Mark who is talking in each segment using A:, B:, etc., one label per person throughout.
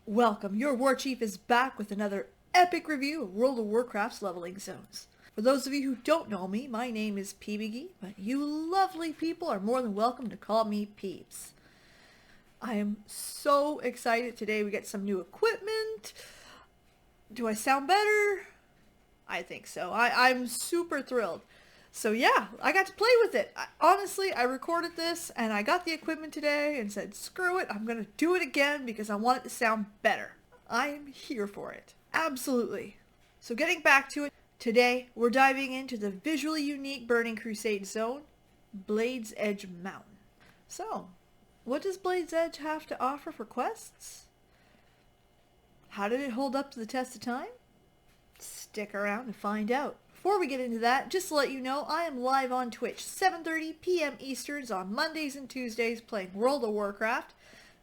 A: Welcome, your War Chief is back with another epic review of World of Warcraft's leveling zones. For those of you who don't know me, my name is PBG, but you lovely people are more than welcome to call me Peeps. I am so excited today. We get some new equipment. Do I sound better? I think so. I'm super thrilled. So yeah, I got to play with it. Honestly, I recorded this and I got the equipment today and said, screw it, I'm going to do it again because I want it to sound better. I am here for it. Absolutely. So getting back to it, today we're diving into the visually unique Burning Crusades zone, Blade's Edge Mountain. So, what does Blade's Edge have to offer for quests? How did it hold up to the test of time? Stick around and find out. Before we get into that, just to let you know, I am live on Twitch, 7:30 p.m. Easterns on Mondays and Tuesdays playing World of Warcraft.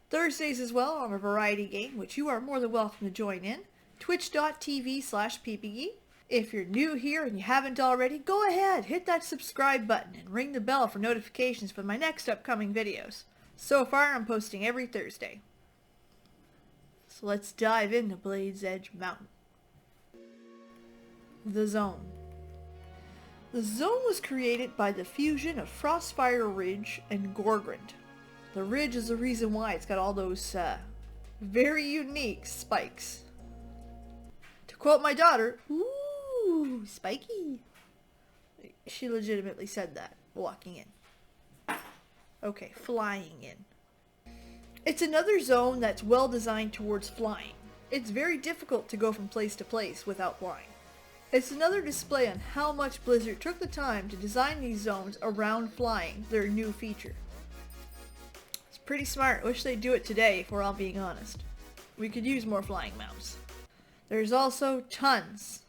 A: Thursdays as well on a variety game, which you are more than welcome to join in. Twitch.tv/ppg. If you're new here and you haven't already, go ahead, hit that subscribe button and ring the bell for notifications for my next upcoming videos. So far, I'm posting every Thursday. So let's dive into Blade's Edge Mountain. The Zone. The zone was created by the fusion of Frostfire Ridge and Gorgrond. The ridge is the reason why it's got all those very unique spikes. To quote my daughter, "Ooh, spiky." She legitimately said that walking in. Okay, flying in. It's another zone that's well designed towards flying. It's very difficult to go from place to place without flying. It's another display on how much Blizzard took the time to design these zones around flying, their new feature. It's pretty smart. Wish they'd do it today, if we're all being honest. We could use more flying mounts. There's also tons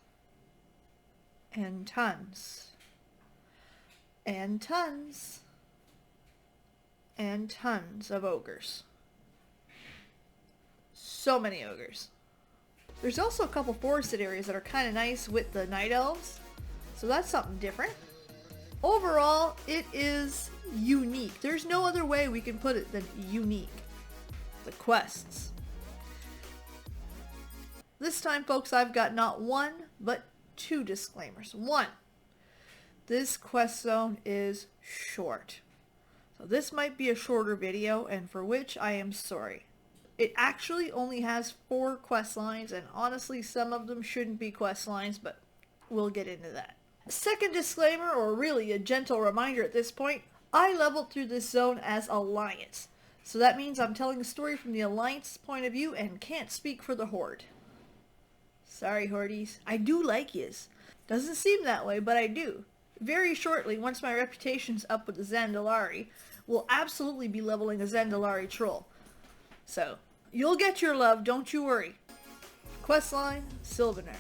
A: and tons and tons and tons of ogres. So many ogres. There's also a couple forested areas that are kind of nice with the night elves, so that's something different. Overall, it is unique. There's no other way we can put it than unique. The quests. This time, folks, I've got not one, but two disclaimers. One, this quest zone is short. So this might be a shorter video, and for which I am sorry. It actually only has 4 quest lines, and honestly some of them shouldn't be quest lines, but we'll get into that. Second disclaimer, or really a gentle reminder at this point, I leveled through this zone as Alliance. So that means I'm telling the story from the Alliance point of view and can't speak for the Horde. Sorry, Hordies. I do like yous. Doesn't seem that way, but I do. Very shortly, once my reputation's up with the Zandalari, we'll absolutely be leveling a Zandalari troll. So, you'll get your love, don't you worry. Questline, Sylvanar.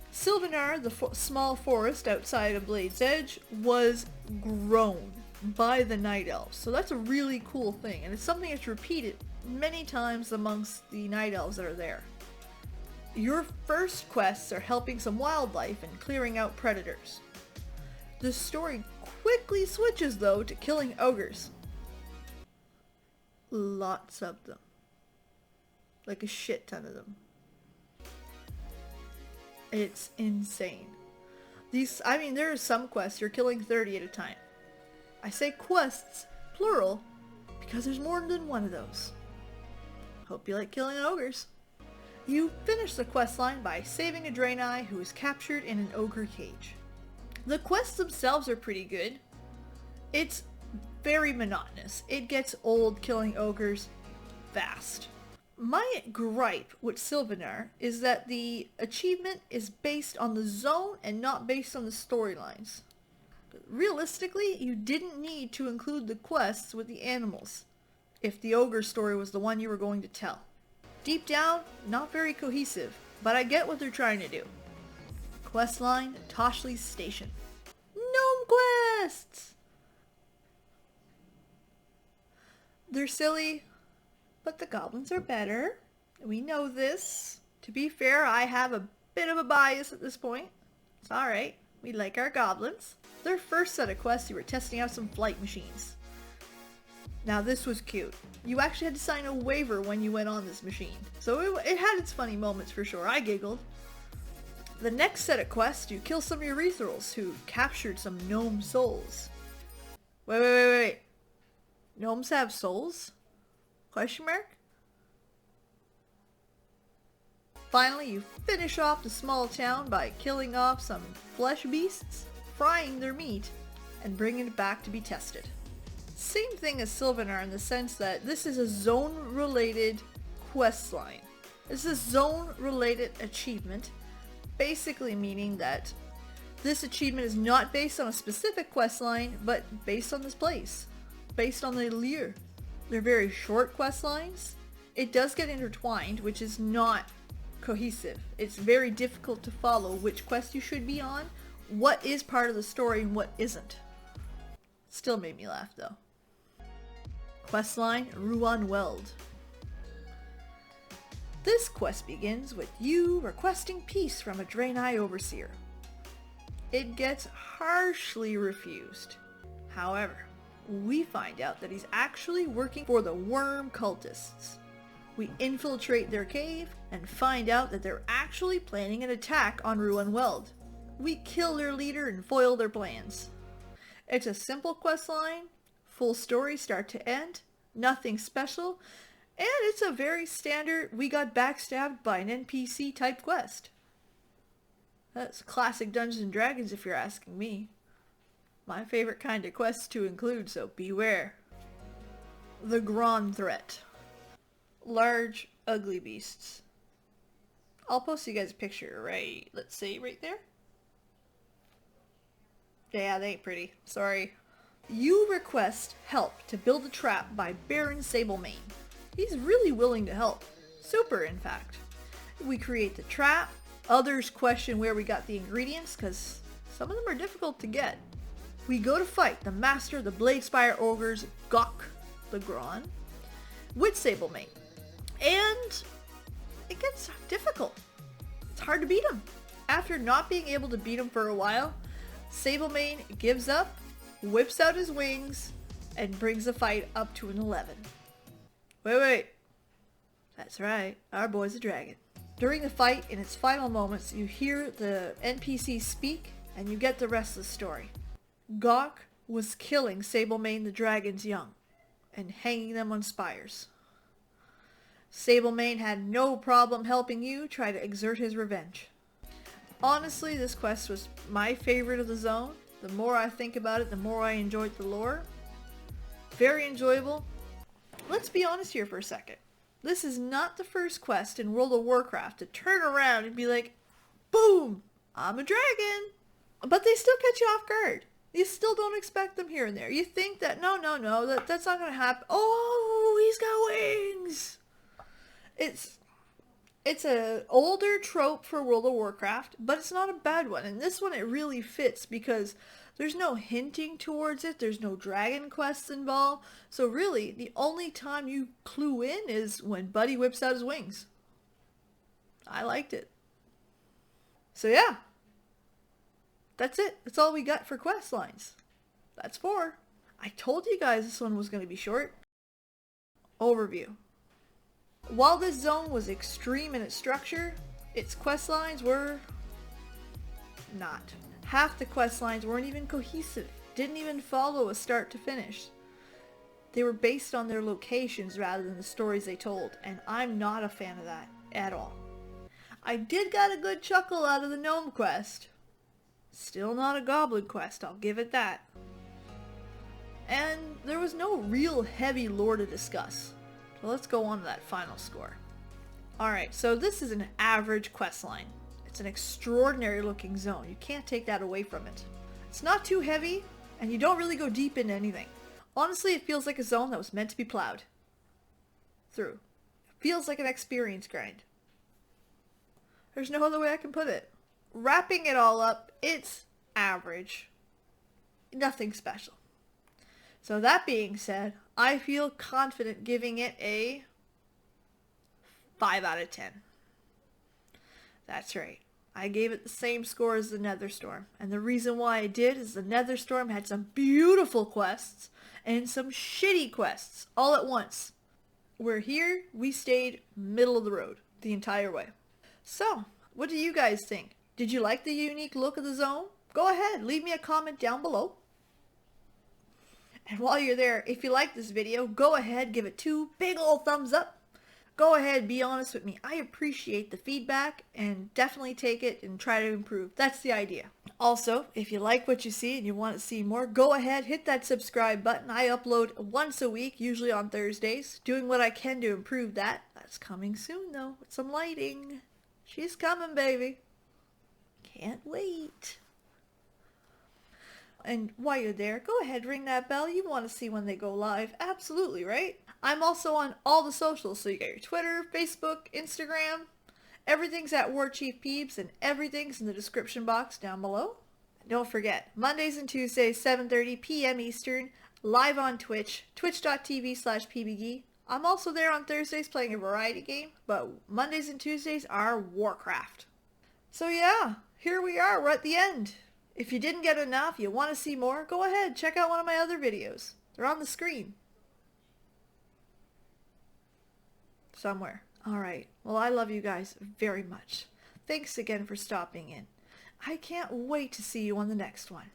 A: Sylvanar, the small forest outside of Blade's Edge, was grown by the Night Elves. So that's a really cool thing, and it's something that's repeated many times amongst the Night Elves that are there. Your first quests are helping some wildlife and clearing out predators. The story quickly switches, though, to killing ogres. Lots of them. Like a shit ton of them. It's insane. There are some quests you're killing 30 at a time. I say quests, plural, because there's more than one of those. Hope you like killing ogres. You finish the quest line by saving a Draenei who is captured in an ogre cage. The quests themselves are pretty good. It's very monotonous. It gets old killing ogres fast. My gripe with Sylvanar is that the achievement is based on the zone and not based on the storylines. Realistically, you didn't need to include the quests with the animals if the ogre story was the one you were going to tell. Deep down, not very cohesive, but I get what they're trying to do. Questline, Toshli's Station. Gnome quests! They're silly, but the goblins are better. We know this. To be fair, I have a bit of a bias at this point. It's alright. We like our goblins. Their first set of quests, you were testing out some flight machines. Now this was cute. You actually had to sign a waiver when you went on this machine. So it had its funny moments for sure. I giggled. The next set of quests, you kill some urethyrals who captured some gnome souls. Wait. Gnomes have souls? Question mark? Finally, you finish off the small town by killing off some flesh beasts, frying their meat, and bringing it back to be tested. Same thing as Sylvanar in the sense that this is a zone-related quest line. This is a zone-related achievement, basically meaning that this achievement is not based on a specific quest line, but based on this place, based on the allure. They're very short quest lines. It does get intertwined, which is not cohesive. It's very difficult to follow which quest you should be on, what is part of the story and what isn't. Still made me laugh though. Questline Ruan Weld. This quest begins with you requesting peace from a Draenei overseer. It gets harshly refused. However, we find out that he's actually working for the worm cultists. We infiltrate their cave and find out that they're actually planning an attack on Ruan Weld. We kill their leader and foil their plans. It's a simple quest line, full story start to end, nothing special, and it's a very standard we got backstabbed by an NPC type quest. That's classic Dungeons and Dragons if you're asking me. My favorite kind of quests to include, so beware. The Gron Threat. Large, ugly beasts. I'll post you guys a picture let's see, right there. Yeah, they ain't pretty. Sorry. You request help to build a trap by Baron Sablemane. He's really willing to help. Super, in fact. We create the trap. Others question where we got the ingredients, because some of them are difficult to get. We go to fight the master of the Bladespire Ogres, Gok the Gron, with Sablemane. And it gets difficult. It's hard to beat him. After not being able to beat him for a while, Sablemane gives up, whips out his wings, and brings the fight up to an 11. Wait. That's right, our boy's a dragon. During the fight, in its final moments, you hear the NPC speak, and you get the rest of the story. Gok was killing Sablemane the dragon's young, and hanging them on spires. Sablemane had no problem helping you try to exert his revenge. Honestly, this quest was my favorite of the zone. The more I think about it, the more I enjoyed the lore. Very enjoyable. Let's be honest here for a second. This is not the first quest in World of Warcraft to turn around and be like, boom, I'm a dragon. But they still catch you off guard. You still don't expect them here and there. You think that, no, that's not going to happen. Oh, he's got wings. It's an older trope for World of Warcraft, but it's not a bad one. And this one, it really fits because there's no hinting towards it. There's no dragon quests involved. So really, the only time you clue in is when Buddy whips out his wings. I liked it. So yeah. That's it. That's all we got for quest lines. That's 4. I told you guys this one was going to be short. Overview. While this zone was extreme in its structure, its quest lines were not. Half the quest lines weren't even cohesive, didn't even follow a start to finish. They were based on their locations rather than the stories they told, and I'm not a fan of that at all. I did got a good chuckle out of the gnome quest. Still not a goblin quest, I'll give it that. And there was no real heavy lore to discuss. So let's go on to that final score. Alright, so this is an average quest line. It's an extraordinary looking zone. You can't take that away from it. It's not too heavy, and you don't really go deep into anything. Honestly, it feels like a zone that was meant to be plowed through. It feels like an experience grind. There's no other way I can put it. Wrapping it all up, it's average. Nothing special. So that being said, I feel confident giving it a 5 out of 10. That's right. I gave it the same score as the Netherstorm. And the reason why I did is the Netherstorm had some beautiful quests and some shitty quests all at once. We're here, we stayed middle of the road the entire way. So, what do you guys think? Did you like the unique look of the zone? Go ahead, leave me a comment down below. And while you're there, if you like this video, go ahead, give it 2 big old thumbs up. Go ahead, be honest with me. I appreciate the feedback and definitely take it and try to improve. That's the idea. Also, if you like what you see and you want to see more, go ahead, hit that subscribe button. I upload once a week, usually on Thursdays, doing what I can to improve that. That's coming soon though, with some lighting. She's coming, baby. Can't wait. And while you're there, go ahead, ring that bell. You want to see when they go live. Absolutely, right? I'm also on all the socials, so you got your Twitter, Facebook, Instagram. Everything's at War Chief Peebs, and everything's in the description box down below. And don't forget, Mondays and Tuesdays, 7:30 p.m. Eastern, live on Twitch, twitch.tv/pbgeek. I'm also there on Thursdays playing a variety game, but Mondays and Tuesdays are Warcraft. So yeah, here we are, we're at the end. If you didn't get enough, you want to see more, go ahead, check out one of my other videos. They're on the screen. Somewhere. Alright, well I love you guys very much. Thanks again for stopping in. I can't wait to see you on the next one.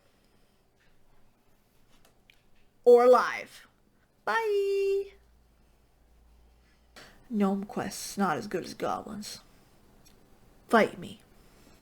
A: Or live. Bye! Gnome quests, not as good as goblins. Fight me.